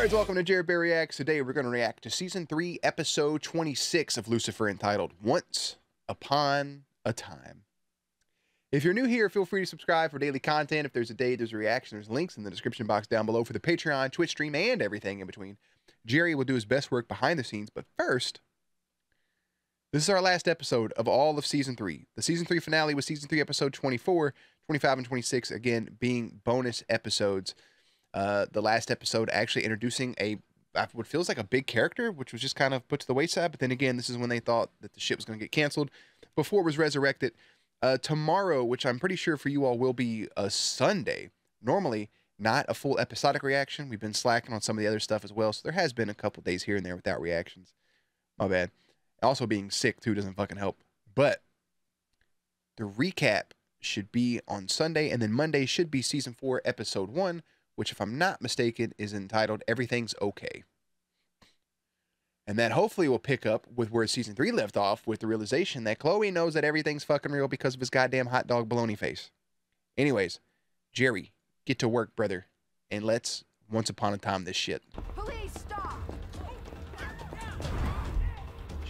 nerds, welcome to Jared Bear Reacts. Today we're going to react to Season 3, Episode 26 of Lucifer, entitled Once Upon a Time. If you're new here, feel free to subscribe for daily content. If there's a day, there's a reaction. There's links in the description box down below for the Patreon, Twitch stream, and everything in between. Jerry will do his best work behind the scenes, but first, this is our last episode of all of Season 3. The Season 3 finale was Season 3, Episode 24, 25, and 26, again, being bonus episodes. The last episode actually introducing what feels like a big character, which was just kind of put to the wayside. But then again, this is when they thought that the ship was going to get canceled before it was resurrected. Tomorrow, which I'm pretty sure for you all will be a Sunday, normally not a full episodic reaction. We've been slacking on some of the other stuff as well. So there has been a couple days here and there without reactions. My bad. Also being sick too doesn't fucking help. But the recap should be on Sunday, and then Monday should be Season 4, Episode 1, which, if I'm not mistaken, is entitled Everything's Okay. And that hopefully will pick up with where Season 3 left off, with the realization that Chloe knows that everything's fucking real because of his goddamn hot dog baloney face. Anyways, Jerry, get to work, brother, and let's once upon a time this shit. Police, stop!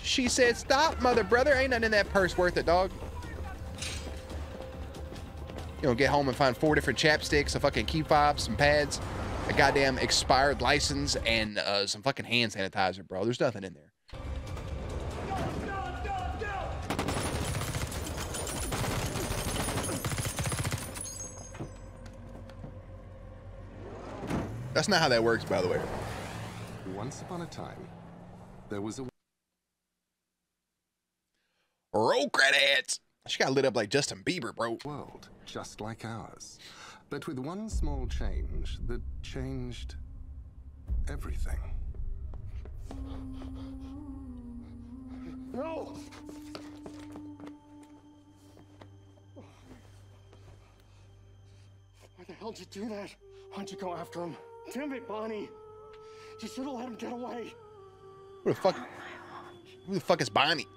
She said, stop, mother brother. Ain't nothing in that purse worth it, dog. You know, get home and find 4 different chapsticks, a fucking key fob, some pads, a goddamn expired license, and some fucking hand sanitizer, bro. There's nothing in there. That's not how that works, by the way. Once upon a time, there was a Roll credits. She got lit up like Justin Bieber, bro. world just like ours, but with one small change that changed everything. No! Why the hell did you do that? Why'd you go after him? Damn it, Bonnie! You should have let him get away. Who the fuck? Who the fuck is Bonnie?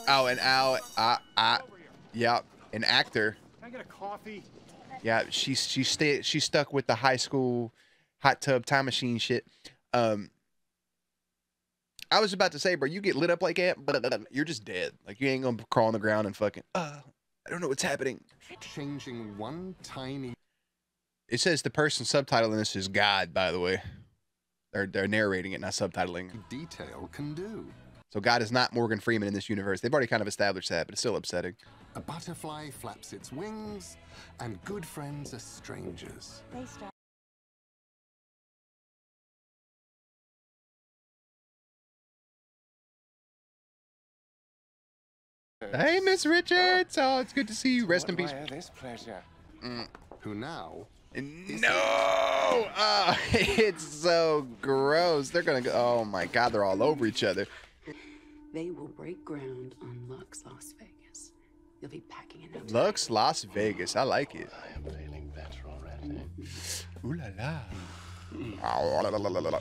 Oh, and yeah, an actor. Can I get a coffee? Yeah, she's stuck with the high school hot tub time machine shit. I was about to say, bro, you get lit up like that, but you're just dead. Like, you ain't gonna crawl on the ground and fucking, I don't know what's happening. Changing one tiny... It says the person subtitling this is God, by the way. They're narrating it, not subtitling. detail can do. So God is not Morgan Freeman in this universe. They've already kind of established that, but it's still upsetting. A butterfly flaps its wings, and good friends are strangers. They start. Hey, Miss Richards. Oh, it's good to see you. Rest in peace. This pleasure. Who now... No! Oh, it's so gross. They're gonna go. Oh my God, they're all over each other. They will break ground on Lux, Las Vegas. You'll be packing in no time. Lux, Las Vegas. I like it. I am feeling better already. Ooh la la. Oh, la, la, la, la, la.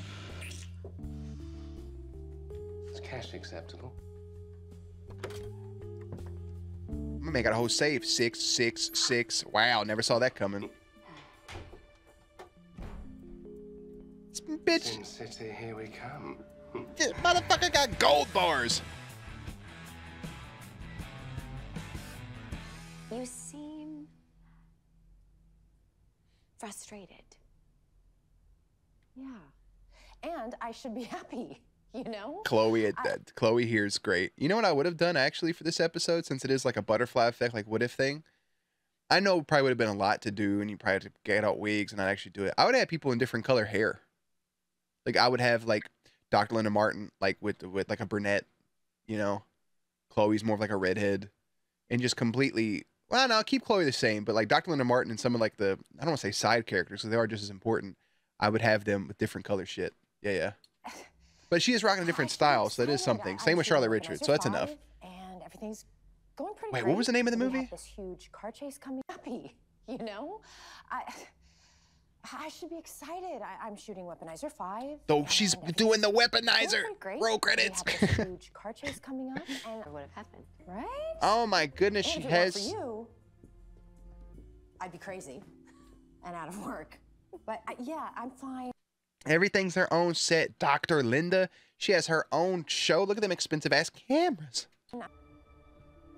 Is cash acceptable? My man got a whole safe. 666. Wow, never saw that coming. Bitch. Sin City, here we come. This motherfucker got gold bars. You seem frustrated. Yeah. And I should be happy, you know? Chloe Chloe here is great. You know what I would have done actually for this episode, since it is like a butterfly effect, like what if thing? I know it probably would have been a lot to do, and you probably have to get out wigs and not actually do it. I would have people in different color hair. Like I would have like Dr. Linda Martin, like with like a brunette, you know. Chloe's more of like a redhead, and just completely. Well, no, I'll keep Chloe the same, but like Dr. Linda Martin and some of like the, I don't want to say side characters, because they are just as important. I would have them with different color shit. Yeah. But she is rocking a different style, so that is something. Same with Charlotte Richards, so that's enough. And everything's going pretty Wait, great. what was the name of the We movie? have this huge car chase coming. Happy, you know? I should be excited. I'm shooting Weaponizer 5. So she's doing the Weaponizer. Great. Roll credits. We have this huge car chase coming up, and What would have happened? right? Oh my goodness, she And if it weren't has. for you, I'd be crazy and out of work. But yeah, I'm fine. Everything's her own set. Dr. Linda, she has her own show. Look at them expensive ass cameras.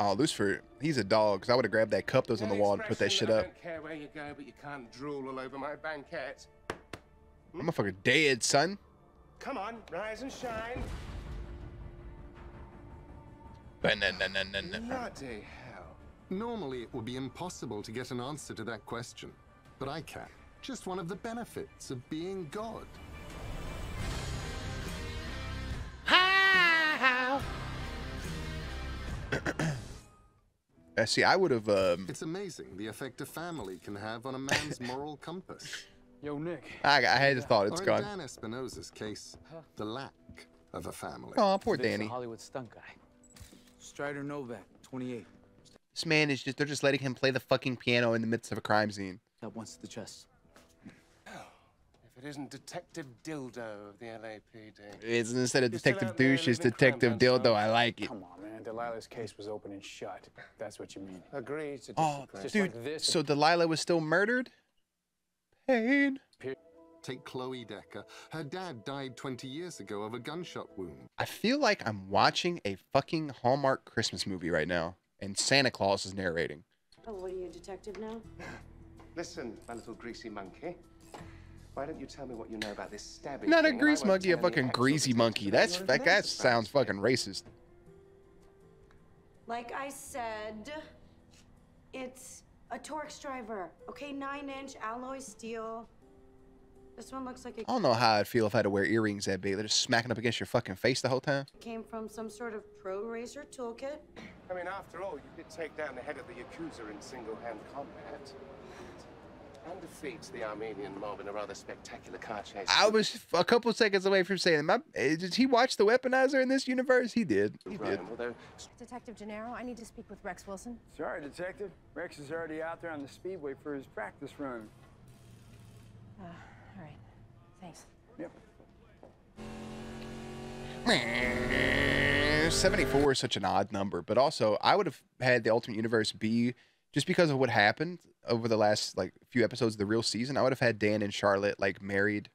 Oh, Lucifer, he's a dog. Cause I would have grabbed that cup that was on the wall and put that shit I up. don't care where you go, but you can't drool all over my banquette. I'm motherfucker dead, son. Come on, rise and shine. Bloody hell. Normally, it would be impossible to get an answer to that question, but I can. Just one of the benefits of being God. See, I would have. It's amazing the effect a family can have on a man's moral compass. Yo, Nick. I had just thought it's Or in gone. Dan Espinosa's case, the lack of a family. Oh, poor Vic's a Danny. Hollywood stunt guy. Strider Novak, 28. This man is just—they're just letting him play the fucking piano in the midst of a crime scene. That once to the chest. If it isn't Detective Dildo of the LAPD. It's instead of You're still Detective out there Douche, it's living crime Detective dance, Dildo. huh? I like it. Come on, man. Delilah's case was open and shut. That's what you mean. Agree to Oh, disagree. Just dude. like this. So Delilah was still murdered? Pain. Take Chloe Decker. Her dad died 20 years ago of a gunshot wound. I feel like I'm watching a fucking Hallmark Christmas movie right now, and Santa Claus is narrating. Oh, what are you, a detective now? Listen, my little greasy monkey. Why don't you tell me what you know about this stabbing? Not a thing, and I grease won't monkey, a tell any fucking actual greasy detective monkey. about That's your that information sounds about fucking racist. Like I said, it's a Torx driver. Okay, 9-inch alloy steel. This one looks like it I don't know how I'd feel if I had to wear earrings that big. They're just smacking up against your fucking face the whole time. came from some sort of pro racer toolkit. I mean, after all, you did take down the head of the Yakuza in single-hand combat. And defeat the Armenian mob in a rather spectacular car chase. I was a couple seconds away from saying, did he watch The Weaponizer in this universe? He did. He did. Ryan, although Detective Gennaro, I need to speak with Rex Wilson. Sorry, Detective. Rex is already out there on the speedway for his practice run. All right. Thanks. Yep. 74 is such an odd number, but also I would have had the Ultimate Universe be, just because of what happened over the last like few episodes of the real season, I would have had Dan and Charlotte like married.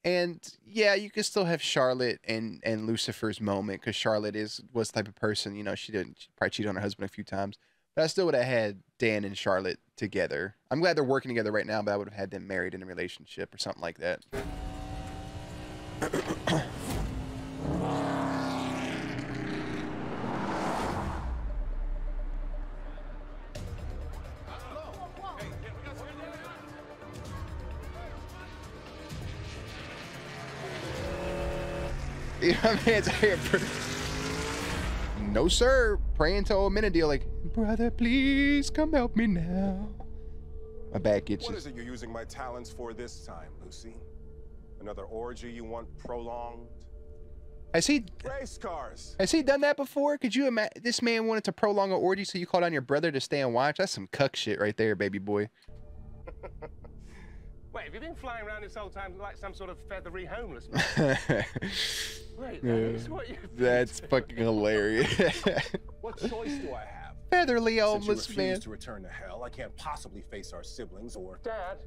And yeah, you could still have Charlotte and Lucifer's moment, because Charlotte was the type of person, you know, she probably cheated on her husband a few times. But I still would have had Dan and Charlotte together. I'm glad they're working together right now, but I would have had them married in a relationship or something like that. You know what I mean? It's here. No, sir. Praying to old Menadil like, brother, please come help me now. My back itches. What is it you're using my talents for this time, Lucy? Another orgy you want prolonged? Has he Race cars. Has he done that before? Could you imagine? This man wanted to prolong an orgy, so you called on your brother to stay and watch? That's some cuck shit right there, baby boy. wait, have you been flying around this whole time like some sort of feathery homeless man? Wait, that is what you've been That's doing. fucking hilarious. What choice do I have? Featherly Since you homeless refuse man. to return to hell, I can't possibly face our siblings or... Dad.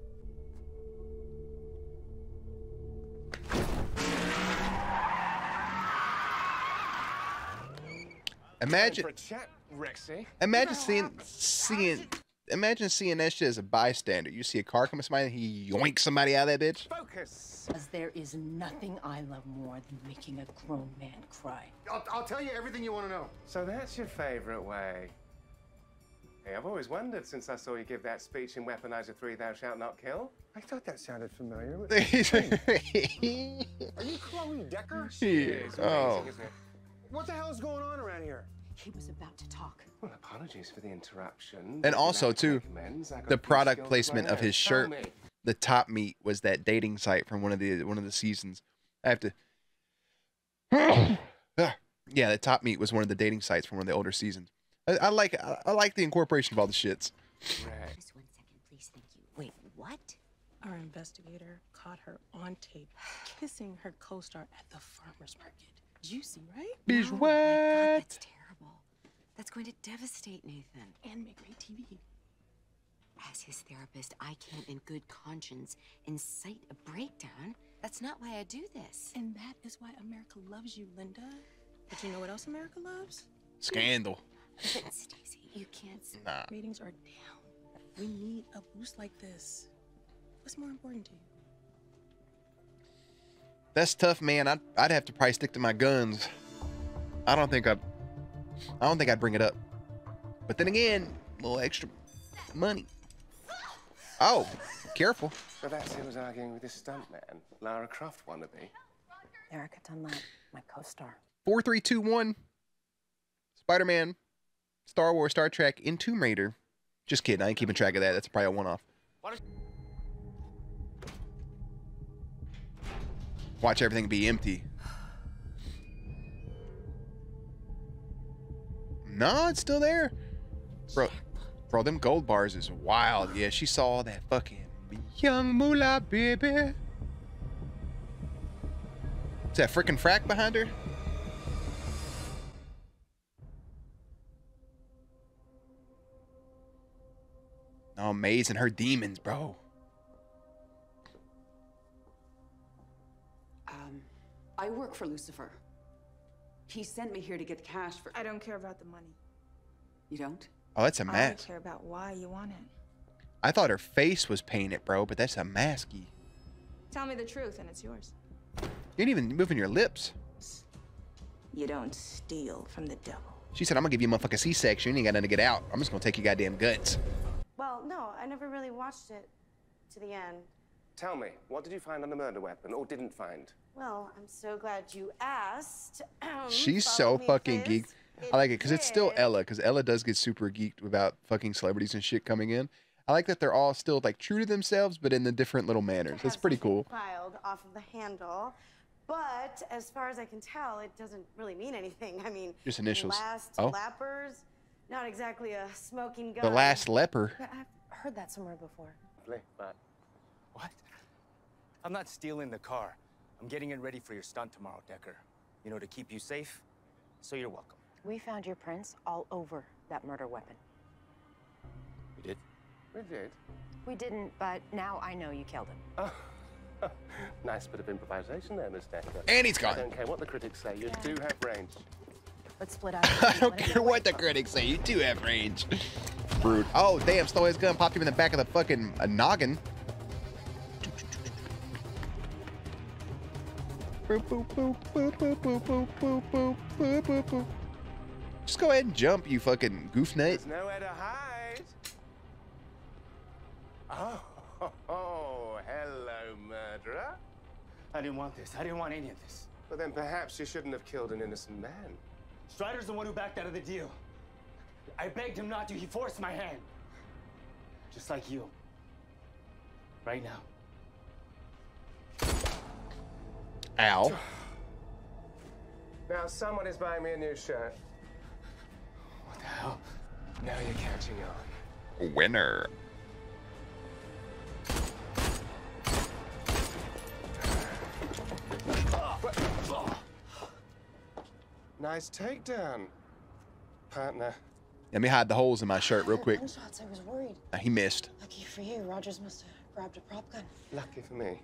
Imagine, For a chat, Rexy. imagine seeing that shit as a bystander. You see a car coming by and he yoinks somebody out of that bitch. Focus. Because there is nothing I love more than making a grown man cry. I'll tell you everything you want to know. So that's your favorite way. Hey, I've always wondered since I saw you give that speech in Weaponizer 3, Thou Shalt Not Kill. I thought that sounded familiar. Are you Chloe Decker? It's amazing, Oh. isn't it? What the hell is going on around here? He was about to talk. Well, apologies for the interruption. And also, too, the product placement of his Tell shirt. me. The top meat was that dating site from one of the seasons. I have to. Yeah, the top meat was one of the dating sites from one of the older seasons. I like the incorporation of all the shits. Right. Just 1 second, please. Thank you. Wait, what? Our investigator caught her on tape kissing her co-star at the farmer's market. Juicy, right? Bitch, No, my what? God, that's terrible. That's going to devastate Nathan. And make great TV. as his therapist, I can't in good conscience incite a breakdown. That's not why I do this. And that is why America loves you, Linda. But you know what else America loves? Scandal. But Stacey, you can't. Nah. Ratings are down. We need a boost like this. What's more important to you? That's tough, man. I'd have to probably stick to my guns. I don't think I'd bring it up. But then again, a little extra money. Oh, careful. So that's him was arguing with his stuntman, Lara Croft wannabe. Erica Dunlap, my co-star. 4, 3, 2, 1. Spider-Man, Star Wars, Star Trek, and Tomb Raider. Just kidding. I ain't keeping track of that. That's probably a one-off. Watch everything be empty. No, it's still there. Bro, them gold bars is wild. Yeah, she saw that fucking young moolah, baby. Is that freaking frack behind her? Oh, amazing. Her demons, bro. I work for Lucifer. He sent me here to get cash for... I don't care about the money. You don't? Oh, that's a I mask. care about why you want it. I thought her face was painted, bro, but that's a masky. Tell me the truth and it's yours. You ain't even moving your lips. You don't steal from the devil. She said, I'm gonna give you a motherfucking C-section. You ain't got nothing to get out. I'm just gonna take your goddamn guts. Well, no, I never really watched it to the end. Tell me, what did you find on the murder weapon, or didn't find? Well, I'm so glad you asked. She's Follow so me, fucking Fizz. geeked. I like it because it's still did. Ella, because Ella does get super geeked about fucking celebrities and shit coming in. I like that they're all still like true to themselves, but in the different little manners. It's pretty cool. Filed off of the handle, but as far as I can tell, it doesn't really mean anything. I mean, Just initials. Last Oh. lappers, not exactly a smoking gun. The last leper. I've heard that somewhere before. But What? I'm not stealing the car. I'm getting it ready for your stunt tomorrow, Decker. You know, to keep you safe, so you're welcome. We found your prints all over that murder weapon. You did? we did. We didn't, but now I know you killed him. Oh, nice bit of improvisation there, Miss Decker. And he's gone. I don't care what the critics say, you do have range. Let's split up. I don't care what the critics say. You do have range. Rude. Oh, damn. Stole his gun. Popped him in the back of the fucking noggin. Boop, boop, boop, boop, boop, boop, boop, boop, boop, boop, boop, boop. Just go ahead and jump, you fucking goof nut. There's nowhere to hide. Oh, hello, murderer. I didn't want this. I didn't want any of this. Well, then perhaps you shouldn't have killed an innocent man. Strider's the one who backed out of the deal. I begged him not to. He forced my hand. Just like you. Right now. Ow. Now, someone is buying me a new shirt. What the hell? Now you're catching on. Winner. Nice takedown, partner. Let me hide the holes in my shirt real quick. Gunshots, I was worried. He missed. Lucky for you, Rogers must have grabbed a prop gun. Lucky for me.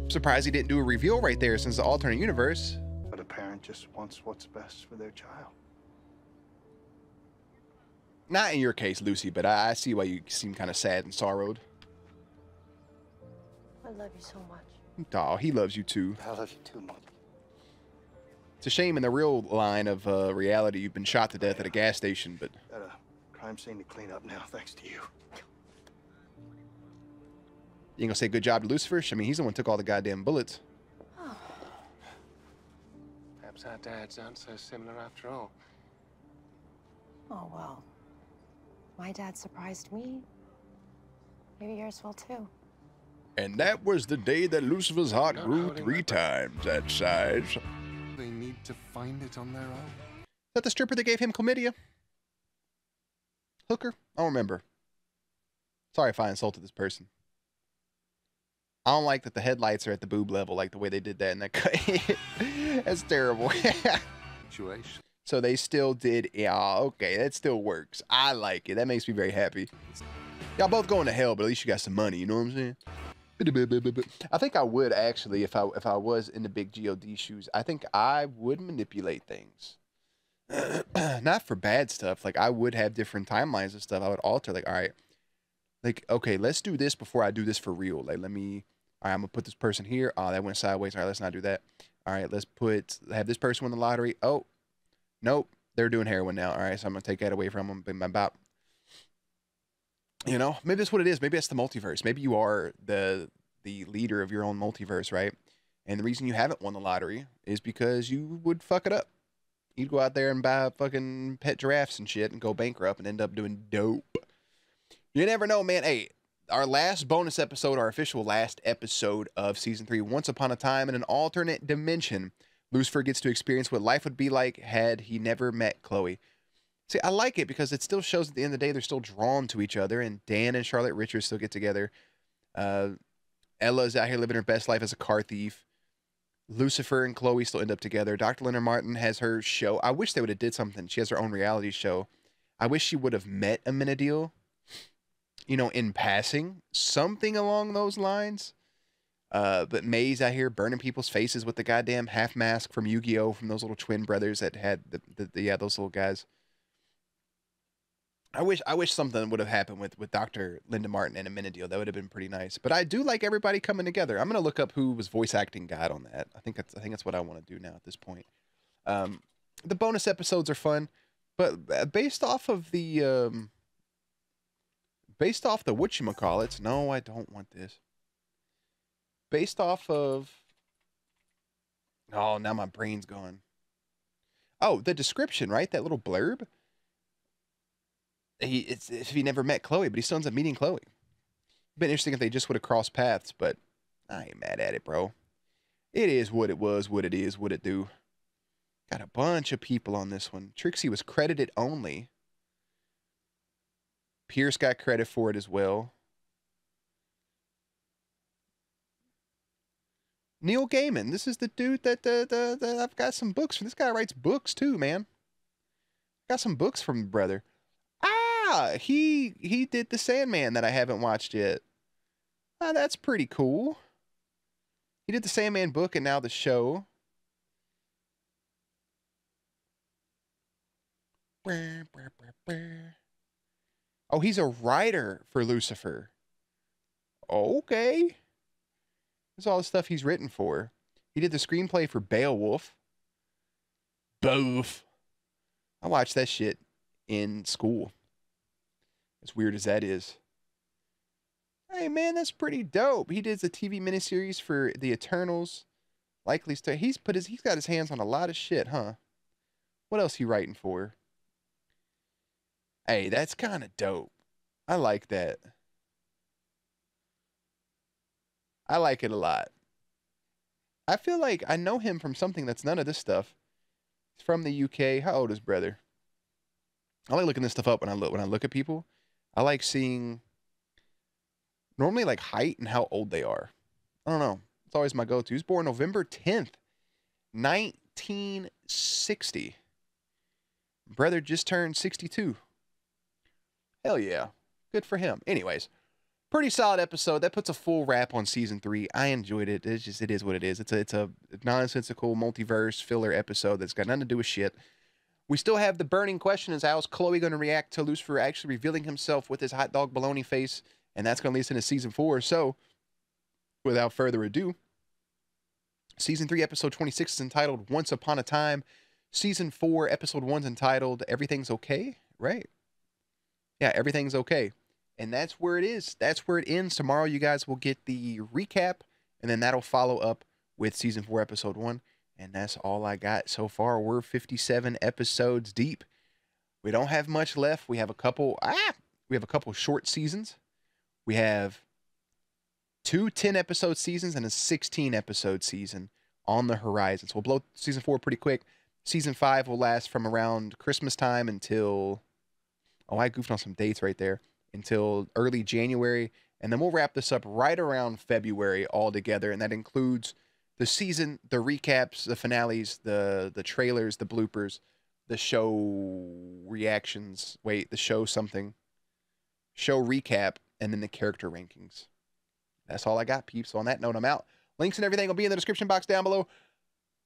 Surprised he didn't do a reveal right there since the alternate universe. But a parent just wants what's best for their child. Not in your case, Lucy, but I see why you seem kind of sad and sorrowed. I love you so much. Oh, he loves you too. I love you too, Mom. It's a shame in the real line of reality you've been shot to death at a gas station, but... Got a crime scene to clean up now, thanks to you. You ain't gonna say good job to Lucifer? I mean, he's the one who took all the goddamn bullets. Perhaps our dads aren't so similar after all. Oh, well. My dad surprised me. Maybe yours will too. And that was the day that Lucifer's heart grew 3 times that size. Is They need to find it on their own. that the stripper that gave him chlamydia? Hooker? I don't remember. Sorry if I insulted this person. I don't like that the headlights are at the boob level, like the way they did that in that cut. That's terrible. Situation. So they still did. Yeah, okay, that still works. I like it. That makes me very happy. Y'all both going to hell, but at least you got some money. You know what I'm saying? I think I would actually, if I was in the big God shoes, I think I would manipulate things. Not for bad stuff. Like, I would have different timelines and stuff. I would alter, like, all right, like, okay, let's do this before I do this for real. Like, all right, I'm gonna put this person here. Oh, that went sideways. All right, let's not do that. All right, let's have this person win the lottery. Oh, nope, they're doing heroin now. All right, so I'm gonna take that away from them. About, you know, maybe that's what it is. Maybe that's the multiverse. Maybe you are the leader of your own multiverse, right? And the reason you haven't won the lottery is because you would fuck it up. You'd go out there and buy fucking pet giraffes and shit and go bankrupt and end up doing dope. You never know, man. Hey, our last bonus episode, our official last episode of Season 3, Once Upon a Time in an Alternate Dimension, Lucifer gets to experience what life would be like had he never met Chloe. See, I like it because it still shows at the end of the day they're still drawn to each other, and Dan and Charlotte Richards still get together. Ella's out here living her best life as a car thief. Lucifer and Chloe still end up together. Dr. Leonard Martin has her show. I wish they would have did something. She has her own reality show. I wish she would have met Amenadiel, you know, in passing. Something along those lines. But May's out here burning people's faces with the goddamn half mask from Yu-Gi-Oh! From those little twin brothers that had yeah, those little guys. I wish something would have happened with Dr. Linda Martin and Amenadiel. That would have been pretty nice. But I do like everybody coming together. I'm gonna look up who was voice acting God on that. I think that's what I want to do now at this point. The bonus episodes are fun, but based off the whatchamacallits, no, I don't want this. Based off of, oh, now my brain's gone. Oh, the description, right? That little blurb. It's if he never met Chloe, but he still ends up meeting Chloe. It'd been interesting if they just would have crossed paths, but I ain't mad at it, bro. It is what it was, what it is, what it do. Got a bunch of people on this one. Trixie was credited only. Pierce got credit for it as well. Neil Gaiman. This is the dude that I've got some books from. This guy writes books too, man. Got some books from the brother. Ah, he did the Sandman that I haven't watched yet. Ah, that's pretty cool. He did the Sandman book and now the show. Oh, he's a writer for Lucifer. Okay. That's all the stuff he's written for. He did the screenplay for Beowulf. Boof. I watched that shit in school. As weird as that is. Hey, man, that's pretty dope. He did the TV miniseries for The Eternals. Likely Star. He's got his hands on a lot of shit, huh? What else he writing for? Hey, that's kind of dope. I like that. I like it a lot. I feel like I know him from something that's none of this stuff. He's from the UK. How old is brother? I like looking this stuff up when I look at people. I like seeing normally like height and how old they are. I don't know. It's always my go-to. He was born November 10th, 1960. Brother just turned 62. Hell yeah. Good for him. Anyways, pretty solid episode. That puts a full wrap on season 3. I enjoyed it. It is what it is. It's a nonsensical multiverse filler episode that's got nothing to do with shit. We still have the burning question: is how's Chloe going to react to Lucifer actually revealing himself with his hot dog baloney face? And that's going to lead us into season 4. So, without further ado, season 3, episode 26 is entitled Once Upon a Time. Season 4, episode 1 is entitled Everything's Okay, right? Yeah, Everything's Okay. And that's where it is. That's where it ends. Tomorrow, you guys will get the recap, and then that'll follow up with season 4, episode 1. And that's all I got so far. We're 57 episodes deep. We don't have much left. We have a couple short seasons. We have 2 10-episode seasons and a 16-episode season on the horizon. So we'll blow season 4 pretty quick. Season 5 will last from around Christmas time until, oh, I goofed on some dates right there, until early January. And then we'll wrap this up right around February altogether. And that includes the season, the recaps, the finales, the trailers, the bloopers, the show reactions. Wait, the show something. Show recap, and then the character rankings. That's all I got, peeps. So on that note, I'm out. Links and everything will be in the description box down below.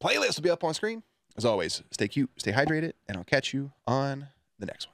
Playlist will be up on screen. As always, stay cute, stay hydrated, and I'll catch you on the next one.